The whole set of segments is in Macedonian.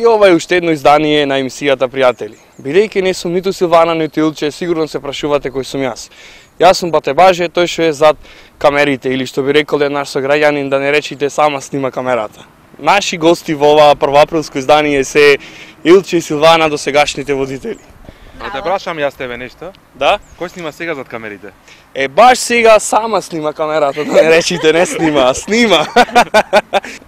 И ова е уште едно издание на емисијата Пријатели. Бидејќи не сум ниту Силвана, ниту Илче, сигурно се прашувате кој сум јас. Јас сум Бате Баже, тој што е зад камерите, или што би рекол наш сограѓанин, да не речите сама снима камерата. Наши гости во ова првоаприлско издание се Илче и Силвана, досегашните водители. Да те прашам јас тебе нешто? Да? Кој снима сега зад камерите? Баш сега сама снима камерата, да не речите не снима, а снима.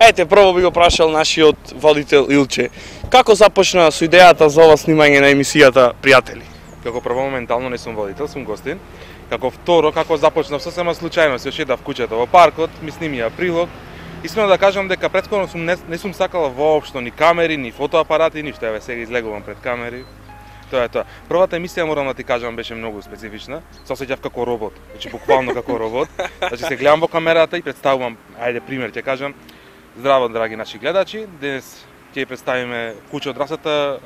Ете, прво би го прашал нашиот водител Илче. Како започна со идејата за ова снимање на емисијата Пријатели? Како прво моментално не сум водител, сум гостин. Како второ, како започнав сосема случајно, се шетав куќето во паркот, ми снимија прилог. Искрено да кажам дека претходно не сум сакала воопшто ни камери, ни фотоапарати, ништо. Еве сега излегувам пред камери. Тоа е тоа. Првата емисија, морам да ти кажам, беше многу специфична. Се осеќав како робот, значи буквално како робот. Значи се гледам во камерата и представувам, ајде пример ќе кажам. Здраво, драги наши гледачи. Денес ќе представиме куќе од расата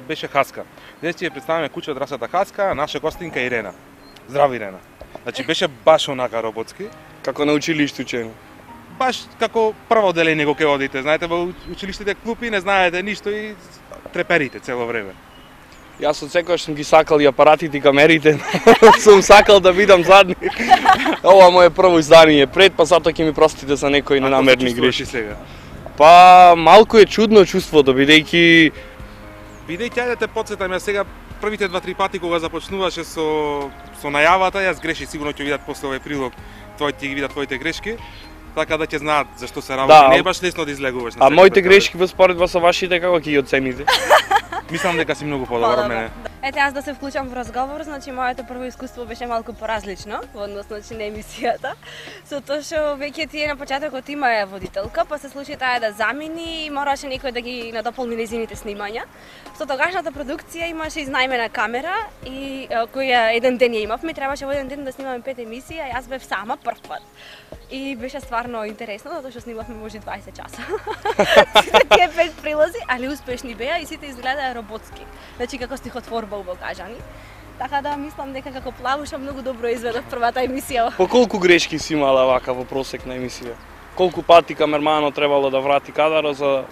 беше хаска. Денес ќе представиме куќе од расата хаска, а наша гостинка Ирена. Здраво, Ирена. Значи беше баш онака роботски. Како на училиште учено. Баш како прво деление го ќе одите. Знаете, во училиштите клупи не знаете ништо и треперите цело време. Јас од секојаш сум ги сакал и апаратите и камерите, сум сакал да бидам задни. Ова моје прво издание пред, па затоа ќе ми простите за некои ненамерни грешки. Сега? Па малку е чудно чувството, бидејќи ајде те потсетам, јас сега првите 2-3 пати кога започнуваше со најавата, јас греши, сигурно ќе видат после овој прилог, ќе ги видат твоите грешки. Така да ќе знаат зашто се работи. Да, не е баш лесно да излегуваш на. А моите грешки во споредба со вашите како ќе ги оцените? Мислам дека си многу подобар од мене. Ете, аз да се вклучам во разговор, значи моето прво искуство беше малку поразлично во однос на емисијата. Со тоа што веќе тие на почетокот има е водителка, па се случи таа да замени и мораше некој да ги надополни нејзините снимања. Со тогашната продукција имаше изнајмена камера и која еден ден ја имавме, требаше во еден ден да снимаме 5 емисии, а јас бев сама прв пат. И беше стварно интересно, затоа што снимавме може 20 часа. Сите тие 5 прилози, али успешни беа и сите изгледаа роботски. Значи како стихотворба убокажани. Така да мислам дека како плавуша многу добро изведов првата емисија. По колку грешки си имала вака во просек на емисија? Колку пати камерманот требало да врати кадарот за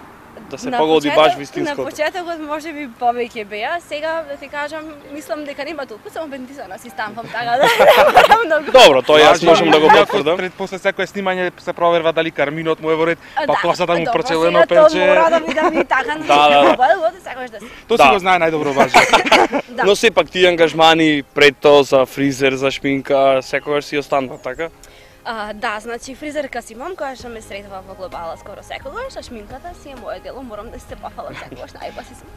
да се погоди баш вистинското? На почетокот можеби повеќе беа, сега да ти кажам, мислам дека нема толку, само бендисана си стампам, така да многу. Добро, тоа јас можам да го потврдам. Пред после секое снимање се проверва дали карминот му е во ред, па косата му прочелено пече. пече. Тоа мора да видам и така, сакаш да си. Тоа си го знае најдобро баш. Но сепак тие ангажмани пред тоа за фризер, за шминка, секогаш си останува, така? Да, значи фризерка си имам која што ме сретува во глобала скоро секогаш, а шминката си е моје дело, морам да се пафалам секогаш, најба си сум.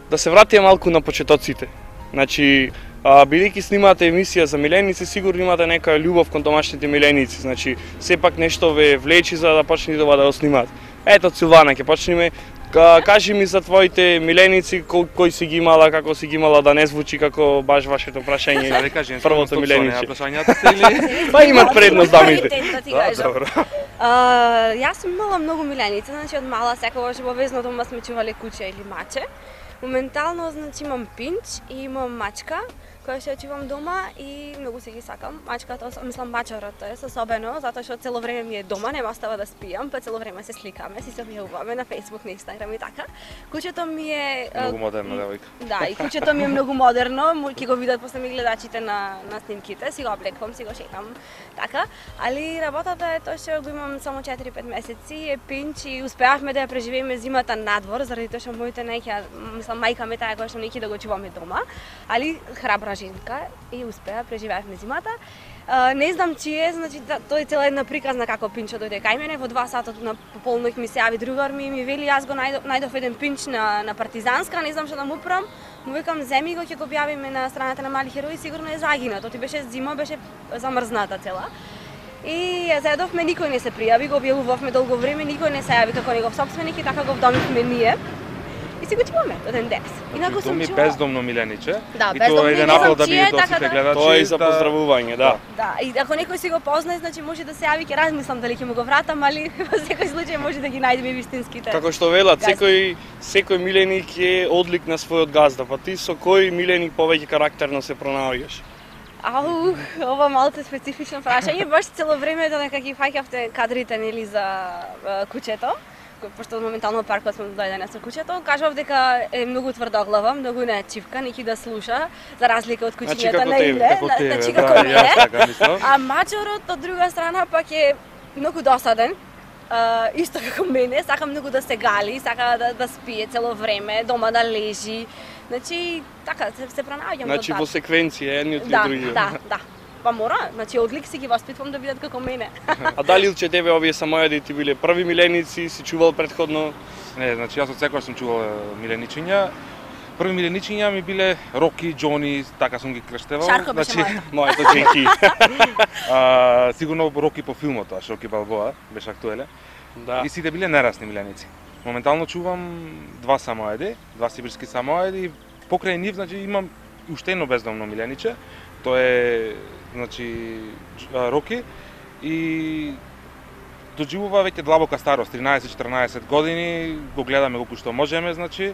Да се вратиме малку на почетоците. Значи, бидејќи снимате емисија за миленици, сигурно имате нека љубов кон домашните миленици, значи сепак нешто ве влечи за да почнете да го снимате. Ето Силвана, ќе почнеме. Кажи ми за твоите миленици, кој си ги имала, како си ги имала, да не звучи како баш вашето прашање. Да кажем, првото милениче. Прашањата се или па имат предност дамите. Добро. Јас сум имала многу миленици, значи од мала секогаш обовезно дома сме чувале куче или маче. Моментално значи имам пинч и имам мачка која што чувам дома и многу се ги сакам. Мачката, мислам мачарот е особено, затоа што цело време ми е дома, нема остава да спијам, па цело време се сликаме, си се објавуваме на Facebook, на Instagram и така. Кучето ми е многу модерно девојка. Да, и кучето ми е многу модерно, ќе го видат после ми гледачите на снимките, си го облекувам, си го шетам, така. Али работата е тоа што го имам само 4-5 месеци, е пинч и успеавме да ја преживееме зимата надвор, заради тоа што моите неќа, мислам мајка ми таа која што неќе да го чуваме дома, али храбра женка и успеа, преживеавме зимата. Не знам чие, значи тоа е цела една приказна како пинчо дојде кај мене, во 2 сата на пополноќ ми се јави другар ми и ми вели јас го најдов еден пинч на Партизанска, не знам што да му правам. Му викам земи го, ќе го објавиме на страната на Мали херои, сигурно е загинат, оти беше зима, беше замрзната цела. И ја заедовме, никој не се пријави, го објавувавме долго време, никој не се јави како негов сопственик и така го вдомивме ние. И си го чуваме до ден денес. Инаку сум чула бездомно милениче. Да, и тоа е еден апел да биде до сите гледачи. Тоа е за поздравување, да. Да, и ако некој си го познае, значи може да се јави, ќе размислам дали ќе му го вратам, али во секој случај може да ги најдеме вистинските. Како што велат, секој миленик е одлик на својот газда, па ти со кој миленик повеќе карактерно се пронаоѓаш? Ау, ова малку специфично прашање, баш цело време додека ги фаќавте кадрите нели за кучето, пошто моментално паркот сме дојдене со куќето, кажав дека е многу тврдоглава, многу не чивка, ники да слуша, за разлика од куќињата на Иле, значи како мене. А мачорот од друга страна пак е многу досаден. Исто како мене, сака многу да се гали, сака да спие цело време, дома да лежи. Значи, така, се пронаоѓам Значи во секвенција едниот и другиот. Да. Па мора, значи одлик си ги воспитвам да бидат како мене. А дали Илче тебе овие самоеди ти биле први миленици, си чувал претходно? Не, значи јас од секогаш сум чувал миленичиња. Први миленичиња ми биле Роки, Џони, така сум ги крштевал. Шарко беше моето Джеки. Сигурно Роки по филмот, Роки Балбоа беше актуелен. Да. И сите биле нерасни миленици. Моментално чувам два самоеди, два сибирски самоеди. Покрај нив, значи имам уште едно бездомно милениче. Тоа е, значи, Роки и доживува веќе длабока старост, 13-14 години, го гледаме колку што можеме, значи,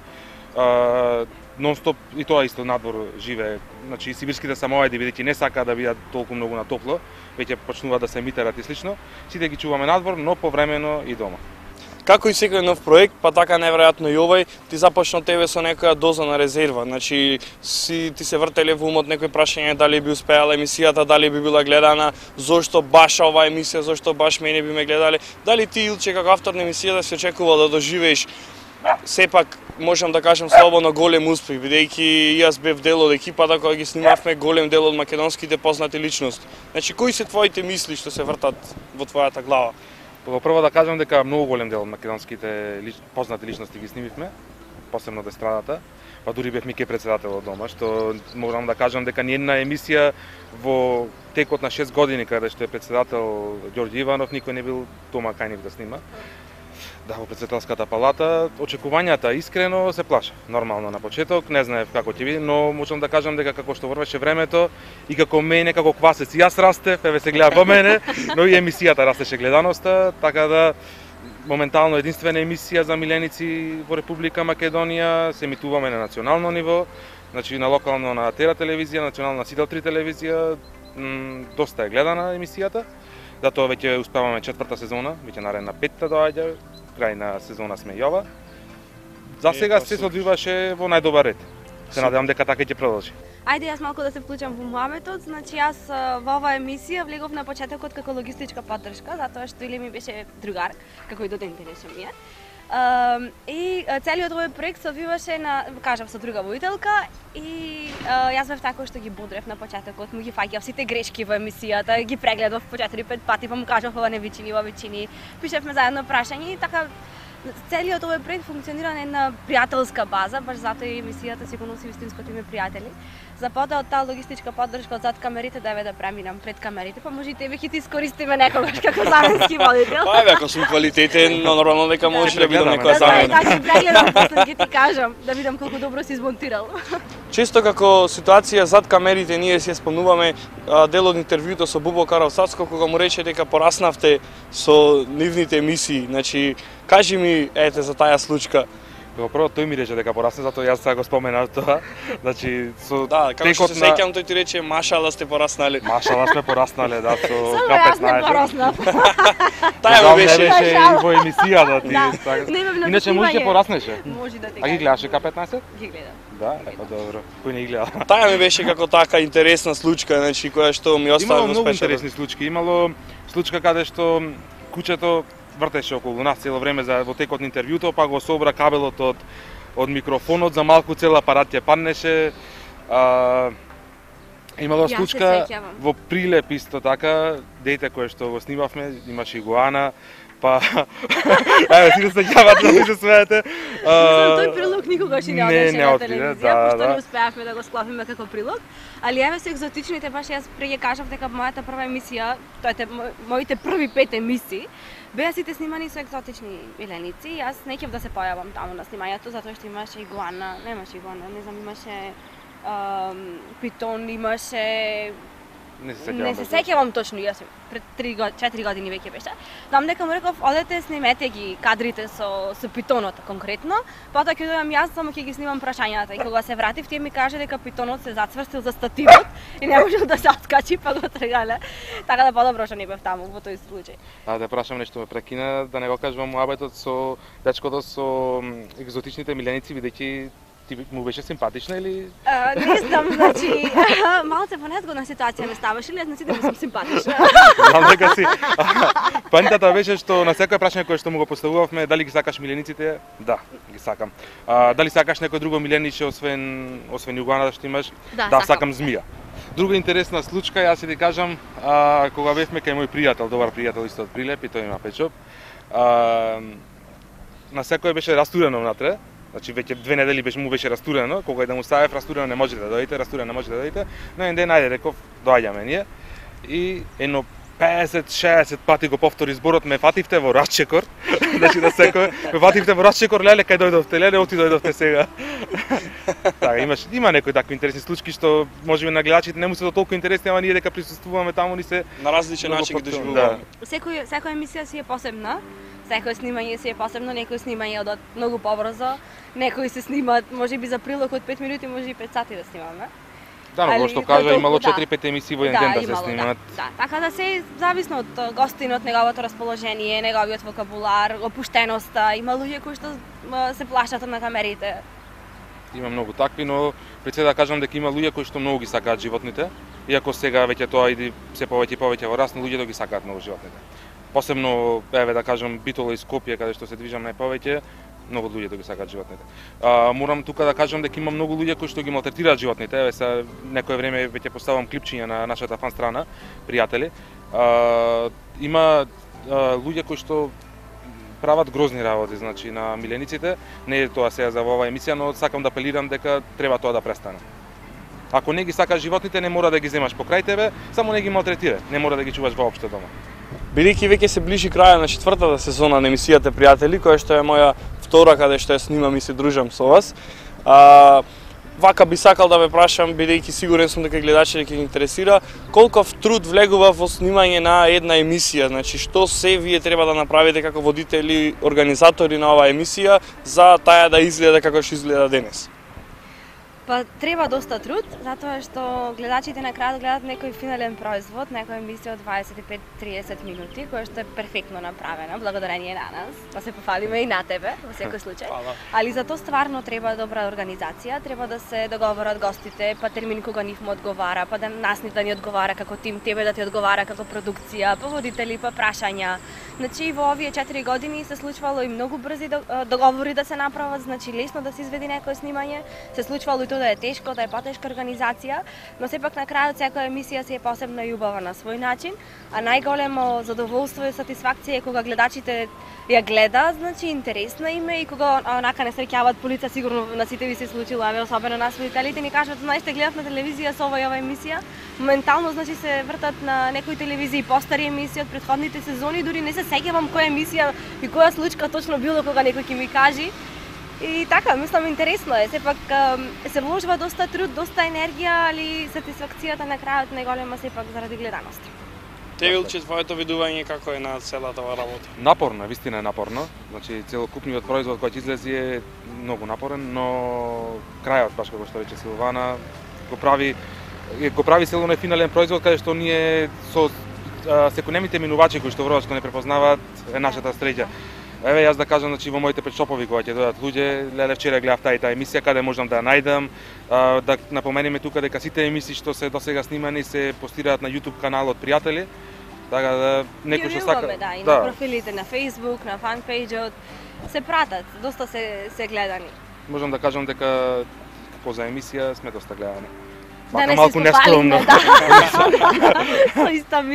нон-стоп, и тоа исто надвор живее. Значи, сибирските самоеди, бидејќи не сакаат да бидат толку многу на топло, веќе почнуваат да се емитират и слично, сите ги чуваме надвор, но повремено и дома. Како и секој нов проект, па така неверојатно и овој, ти започна тебе со некоја доза на резерва. Значи, ти се вртеле во умот некои прашања дали би успеала емисијата, дали би била гледана, зошто баш оваа емисија, зошто баш мене би ме гледале. Дали ти, Илче, како автор на емисијата, се очекувал да доживееш сепак, можам да кажам слободно, голем успех, бидејќи јас бев дел од екипата кога ги снимавме голем дел од македонските познати личности. Значи, кои се твоите мисли што се вртат во твојата глава? Во прво да кажам дека многу голем дел од македонските познати личности ги снимивме, посебно дестрадата, па дури бев Мике председател од дома, што можам да кажам дека ни една емисија во текот на 6 години каде што е председател Ѓорѓи Иванов, никој не бил дома кај нив да снима. Да, во председателската палата, очекувањата искрено се плаша. Нормално на почеток, не знаев како ќе биде, но можам да кажам дека како што врвеше времето и како мене, како квасец, јас растев, еве се гледа по мене, но и емисијата растеше гледаноста, така да моментално единствена емисија за миленици во Република Македонија, се емитуваме на национално ниво, значи на локално на Тера телевизија, национално на Сител 3 телевизија, доста е гледана емисијата. Затоа веќе успеваме 4-та сезона, веќе наредна 5-та доаѓа, крај на сезона сме и ова. За сега се одвиваше во најдобар ред. Се надевам дека така ќе продолжи. Ајде јас малку да се вклучам во муабетот, значи јас во оваа емисија влегов на почетокот како логистичка поддршка, затоа што Иле ми беше другар, како и до ден денешен ми е. И целиот овој проект се одвиваше на, кажав, со друга воителка и јас бев тако што ги бодрев на почетокот, му ги фаќав сите грешки во емисијата, ги прегледав по 4-5 пати, па му кажав ова не ви чини, ова ви чини. Пишевме заедно прашања и така целиот овој проект функционира на една пријателска база, баш затоа и емисијата си го носи вистинското име пријатели. За потоа од таа логистичка поддршка од зад камерите да преминам пред камерите, па може и тебе ќе ти искористиме некогаш како заменски водител. Па еве, ако сум квалитетен, нормално дека може да бидам некоја замена. Значи прегледам после ќе ти кажам, да видам колку добро си измонтирал. Често како ситуација зад камерите ние си спомнуваме дел од интервјуто со Бубо Каравсацко кога му рече дека пораснавте со нивните емисии. Значи, кажи ми ете за таа случка. Во прво тој ми рече дека порасне, затоа јас сега го споменав тоа. Значи со да, како што се сеќам тој ти рече машала сте пораснале. Машала сме пораснале, да, со Само јас не пораснав. Таа ми беше и во емисијата ти. Да. Иначе може ќе пораснеше. Може да ти. А ги гледаше К15? Ги гледам. Да, епа добро. Кој не ги гледа? Таа ми беше како така интересна случка, значи која што ми остави во спечаток. Имало многу интересни случки. Имало случка каде што куќето вртеше околу нас цело време во текот на интервјуто, па го собра кабелот од микрофонот, за малку цел апарат ќе паднеше. Имало случка во Прилеп исто така, дете кое што го снимавме, имаше игуана, па еве сите се ѓават да се смеете. Тој прилог никогаш не одеше на телевизија, пошто не успеавме да го склопиме како прилог. Али еве се екзотичните, баш јас преќе кажав дека мојата прва емисија, моите први 5 емисии беа сите снимани со екзотични миленици. Јас не ќев да се појавам таму на снимањето затоа што имаше игуана, немаше игуана, не знам, имаше питон, имаше Не се сеќавам. Не се сеќавам точно, јас пред 4 години веќе беше. Знам дека му реков, одете снимете ги кадрите со питонот конкретно, потоа ќе дојдам јас, само ќе ги снимам прашањата. И кога се вратив, тие ми каже дека питонот се зацврстил за стативот и не можел да се откачи, па го трегале. Така да подобро што не бев таму во тој случај. Да прашам нешто ме прекина, да не го кажувам муабетот со дечкото со екзотичните миленици, бидејќи ти му беше симпатична или? Не знам, значи, малце понезгодна ситуација ме ставаше, или јас на сите ми сум симпатична. Знам дека си. Поентата беше што на секој прашање кое што му го поставувавме, дали ги сакаш милениците? Да, ги сакам. Дали сакаш некој друго милениче освен југуаната што имаш? Да, сакам змија. Друга интересна случка, јас ќе ти кажам, кога бевме кај мој пријател, добар пријател исто од Прилеп, и тој има печоп. На секој беше растурено внатре. Значи веќе 2 недели му беше растурено, кога и да му ставев растурено не можете да дојдете, растурено не можете да дојдете, но еден ден ајде реков доаѓаме ние и едно 50-60 пати го повтори зборот, ме фативте во расчекор. Значи на секој ме фативте во расчекор, леле кај дојдовте, леле оти дојдовте сега. Така, има некои такви интересни случаи што можеби на гледачите не му се толку интересни, ама ние дека присуствуваме таму ни се на различен начин ги доживуваме. Секоја емисија си е посебна. Секој снимање си е посебно, некои снимања одат многу побрзо, некои се снимаат можеби за прилог од 5 минути, може и 5 сати да снимаме. Да, но што кажа, имало 4-5 емисии во еден ден да се снимаат. Да, така да се зависно од гостинот, неговото расположение, неговиот вокабулар, опуштеноста, има луѓе кои што се плашат на камерите. Има многу такви, но пред се да кажам дека има луѓе кои што многу ги сакаат животните, иако сега веќе тоа иде се повеќе и повеќе во раст, но луѓето ги сакаат многу животните. Посебно, еве да кажам, Битола и Скопје, каде што се движам најповеќе, многу луѓе ги сакаат животните. Морам тука да кажам дека има многу луѓе кои што ги малтретираат животните. Еве се некое време веќе поставам клипчиња на нашата фан страна, пријатели. Има луѓе кои што прават грозни работи, значи на милениците. Не е тоа сега за оваа емисија, но сакам да апелирам дека треба тоа да престане. Ако не ги сакаш животните, не мора да ги земаш покрај тебе, само не ги малтретирај, не мора да ги чуваш воопшто дома. Бидејќи веќе се ближи крајот на 4-та сезона на емисијата Пријатели, која што е моја втора каде што ја снимам и се дружам со вас. Вака би сакал да ве прашам, бидејќи сигурен сум дека гледачите ќе ги интересира, колков труд влегува во снимање на една емисија, значи што се вие треба да направите како водители, организатори на оваа емисија за таа да изгледа како што изгледа денес? Па треба доста труд, затоа што гледачите на крајот гледат некој финален производ, некоја емисија од 25-30 минути, која што е перфектно направена, благодарение на нас. Да се пофалиме и на тебе во секој случај. Али за тоа стварно треба добра организација, треба да се договорат гостите, па термин кога нив му одговара, па да нас да ни одговара како тим, тебе да ти одговара како продукција, па водители, па прашања. Значи во овие 4 години се случвало и многу брзи договори да се направат, значи лесно да се изведи некое снимање, се случвало и тоа да е тешко, да е потешка организација, но сепак на крајот секоја емисија си е посебна и убава на свој начин, а најголемо задоволство и сатисфакција е кога гледачите ја гледаат, значи интересна им е и кога онака не среќаваат по лица, сигурно на сите ви се случило, аве особено нас водителите ни кажат, знаете, гледав на телевизија со ова емисија, моментално значи се вртат на некои телевизии постари емисии од претходните сезони, дури не се сеќавам која емисија и која случка точно било кога некој ќе ми кажи. И така, мислам, интересно е. Сепак се вложува доста труд, доста енергија, али сатисфакцијата на крајот најголема сепак заради гледаност. Тевилче, твоето видување како е на целата оваа работа? Напорно, вистина е напорно. Значи целокупниот производ кој ќе излези е многу напорен, но крајот, баш како што рече Силвана, го прави целој финален производ каде што ние со секојдневните минувачи кои што врват што не препознаваат е нашата среќа. Еве јас да кажам, значи во моите петшопови кога ќе дојдат луѓе, леле вчера гледав таа емисија каде можам да ја најдам, да напоменеме тука дека сите емисии што се досега снимани се постираат на YouTube каналот Пријатели. Така да некој што сака, да, и на профилите на Facebook, на фанпејџот се пратат, доста се гледани. Можам да кажам дека како за емисија сме доста гледани. Да не малку нескромно.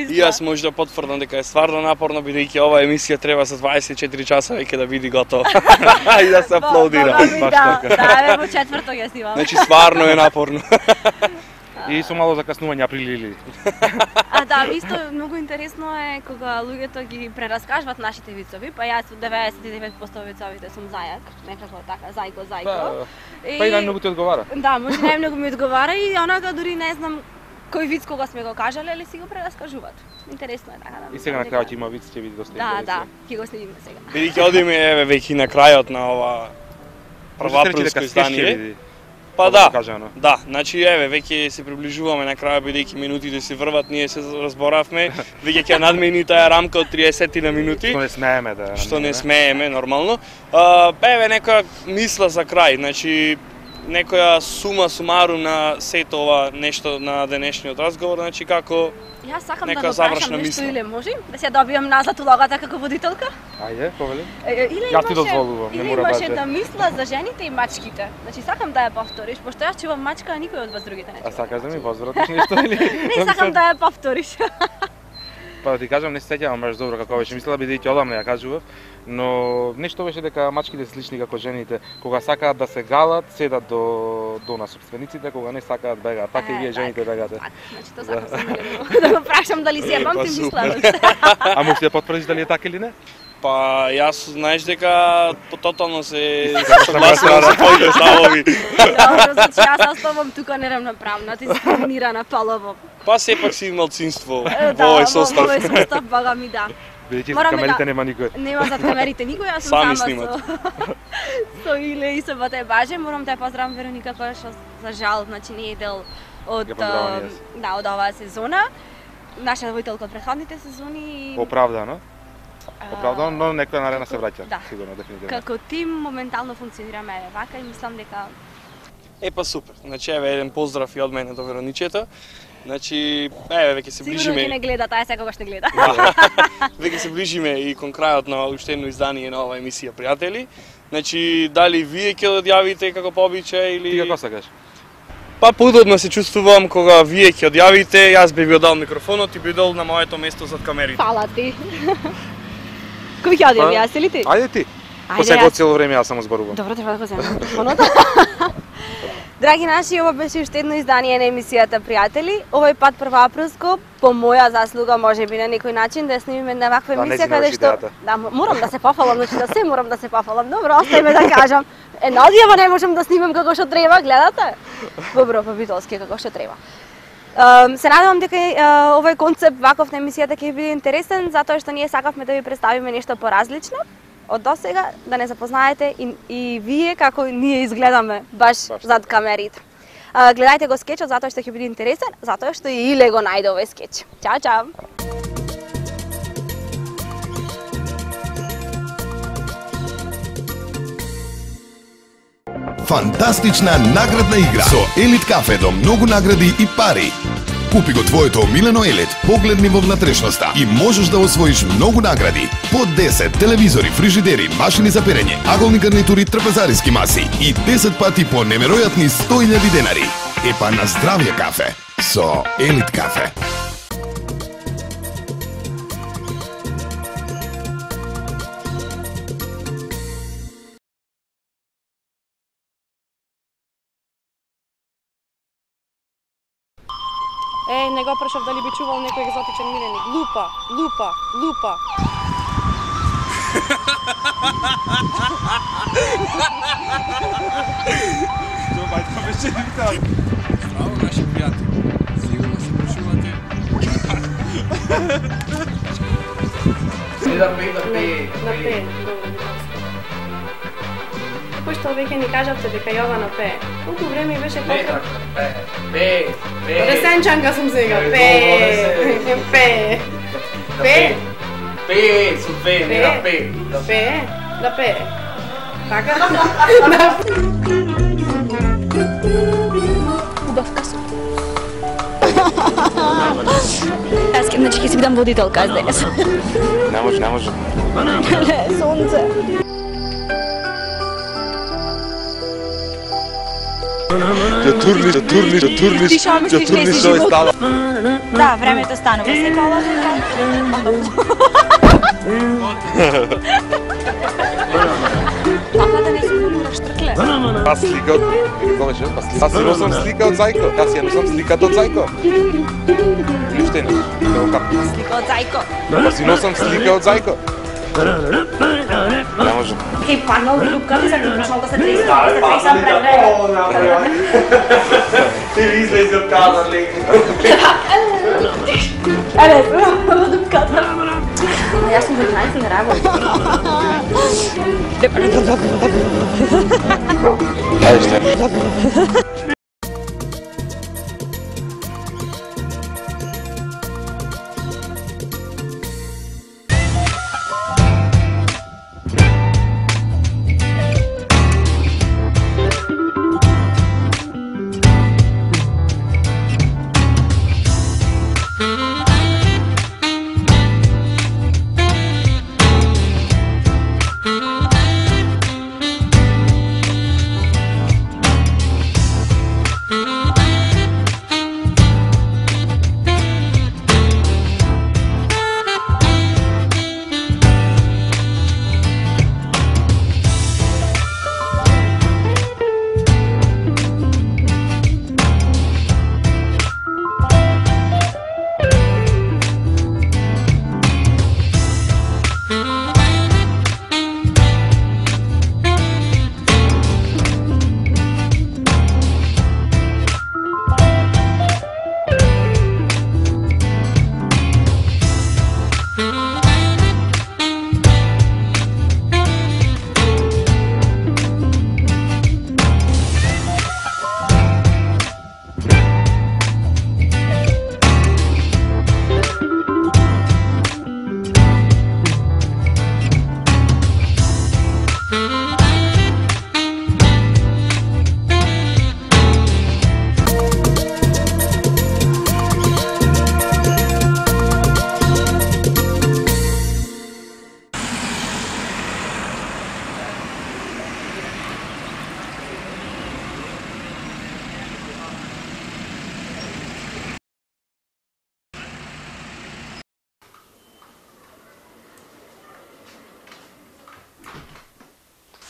И јас може да потврдам дека е стварно напорно, бидејќи оваа емисија треба за 24 часа веќе да биде готова. И да се аплодира. Да, во четврто ја снимаме. Значи стварно е напорно. И со мало закаснување април-или. Да, исто многу интересно е кога луѓето ги прераскажуваат нашите вицови, па јас од 99% вицовите сум зајак, некако така, зајко. Па и најмногу ти одговара. Да, може најмногу ми одговара и онака дури не знам кој виц кога сме го кажале, или си го прераскажуваат. Интересно е така да. И сега на крајот има виц, ќе биде доста интересно. Да, ќе го следиме сега. Бидејќи одиме еве веќе на крајот на ова прваприлско издание. Па да, да, значи еве веќе се приближуваме на крај бидејќи минутите се врват, ние се разборавме, веќе ќе надмени таа рамка од 30 на минути. Што не смееме да. Што не смееме нормално. Еве некоја мисла за крај, значи некоја сума сумарум на сето ова нешто на денешниот разговор, значи како Јас сакам нека да го завршна прашам нешто мисла. или може да се добијам назад улогата како водителка? Ајде, повели. Или Јас ти дозволувам, не мора имаше баш. да мисла за жените и мачките. Значи сакам да ја повториш, пошто јас чувам мачка, а никој од вас другите не чува. А сакаш да ми возвратиш нешто или? Не сакам да ја повториш. Па да ти кажам, не се сеќавам баш добро како беше мислела, бидејќи одамна ја кажував, но нешто беше дека мачките слични како жените, кога сакаат да се галат, седат до на собствениците, кога не сакаат бегаат. Така и вие жените бегате. Значи тоа сакам да го прашам дали си ја памтим мисла. А можеш да ја потврдиш дали е така или не? Па јас знаеш дека тотално се согласувам со твоите ставови. Добро, значи јас оставам тука неравноправна, дискриминирана полово. Па сепак си малцинство Да, во овој состав. Во овој состав, бога ми да. Бидејќи Мораме за камерите да- нема никој. Нема зад камерите никој, јас Сами сум снимат. сама со Иле и со Бате Баже. Морам да ја поздравам Вероника која што за жал, значи не е дел од Ја поздравам и јас. да, од оваа сезона. Наша водителка од претходните сезони. Оправдано. Оправдано, но некоја наредна се враќа. Да. Сигурно, дефинитивно. Како тим моментално функционираме вака и мислам дека Па супер. Значи еве еден поздрав и од мене до Вероничета. Значи еве веќе се сигурно ќе ближиме. не гледа, таа секогаш не гледа. Веќе се ближиме и кон крајот на уште едно издание на оваа емисија, пријатели. Значи дали вие ќе одјавите како по обичај или Ти како сакаш? Па поудобно се чувствувам кога вие ќе одјавите, јас би ви дал микрофонот и би дол на моето место зад камерите. Фала ти. Кој ќе одиме, јас или ти? Ајде ти. Ајде, По сега јас. од цело време јас само зборувам. Добро, треба да го земам микрофонот. Драги наши, ова беше уште едно издание на емисијата Пријатели. Овој пат првоаприлско, по моја заслуга, можеби на некој начин да ја снимиме една ваква Па, емисија нејзина каде беше што идејата. да морам да се пофалам, значи да се морам да се пофалам. Добро, остајме да кажам. Една одјава не можам да снимам како што треба, гледате? Добро, побитолски како што треба. Се надевам дека овој концепт ваков на емисијата ќе биде интересен, затоа што ние сакавме да ви представиме нешто поразлично од досега, да не запознаете и вие како ние изгледаме баш зад камерите. Гледајте го скечот затоа што ќе биде интересен, затоа што и Иле го најде овој скеч. Чао, чао! Фантастична наградна игра со Елит кафе до многу награди и пари. Купи го твоето омилено Елит, погледни во внатрешноста и можеш да освоиш многу награди. По 10 телевизори, фрижидери, машини за перење, аголни гарнитури, трпезариски маси и 10 пати по неверојатни 100.000 денари. Епа на здравје кафе со Елит кафе. Не го прашав дали би чувал некој екзотичен миленик. Лупа, лупа, лупа. Здраво, наши пријатели. Сигурно се почувате. Не да пее. На пее. Пошто веќе ни кажавте дека Јована пее. Колку време беше потребно? Пее. Ресенчанка сум сега. Пее. Пее. Пее. Пее, со две, не да пее. Пее. Да пее. Така? Убавка сум. Јас ќе си бидам водителка денес. Не може. Сонце. Ќе турниш овој става. Да, времето станува се половинка. Така да не се штркле. Аз слика Аз си носам слика од Зајко. Јас ја носам сликата од Зајко. Или уште не? Како? Слика од Зајко. Аз си носам слика од Зајко. Не може. Хей, паднал ви любка, за да прошъл да се тресна. Да, бе, паднал ли да Ти ви излезе от кадър, леко. Еле, да кадър. Аз съм веднага на работа. Айде ще.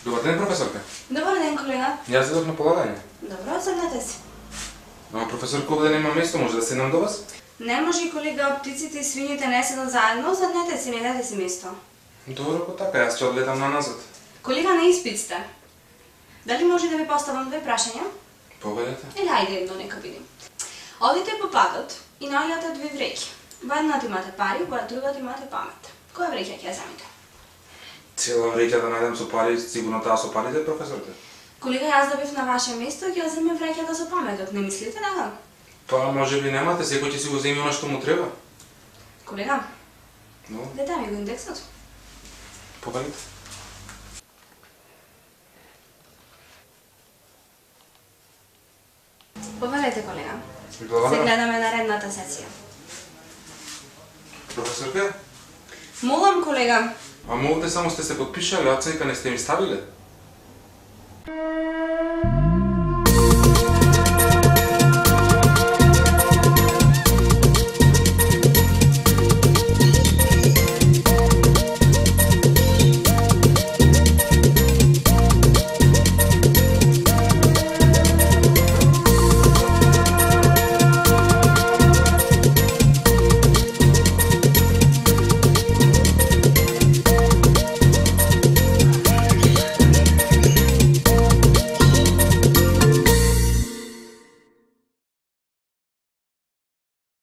Добър ден, професорка. Добър ден, колега. Аз идвах на полагане. Добро, седнете си. Ама професор Куб да няма место, може да седнам до вас? Не може, колега, птиците и свините не седат заедно, седнете си, не дайте си место. Добро, ако така, аз ще одлетам на назад. Колега, не изпит сте. Дали може да ви поставам две прашања? Поведете. Или хайде едно, нека видим. Одите по патот и најдете две вреќи. Во едната имате пари, во другата имате памет. Која вреќа ќе ја земите? Цела вреќа да најдам со пари, сигурно таа со парите, професорка? Колега, јас да бив на ваше место, ќе ја земе вреќата со паметот, не мислите така? Па, може би немате, секој ќе си го земи она што му треба. Колега, Но, дете ми го индексот. поведете. Повелете, колега. Се Благодарам. гледаме наредната сесија. Професорка, Молам, колега. а молите само сте се подпишали, а оценка не сте ми ставиле?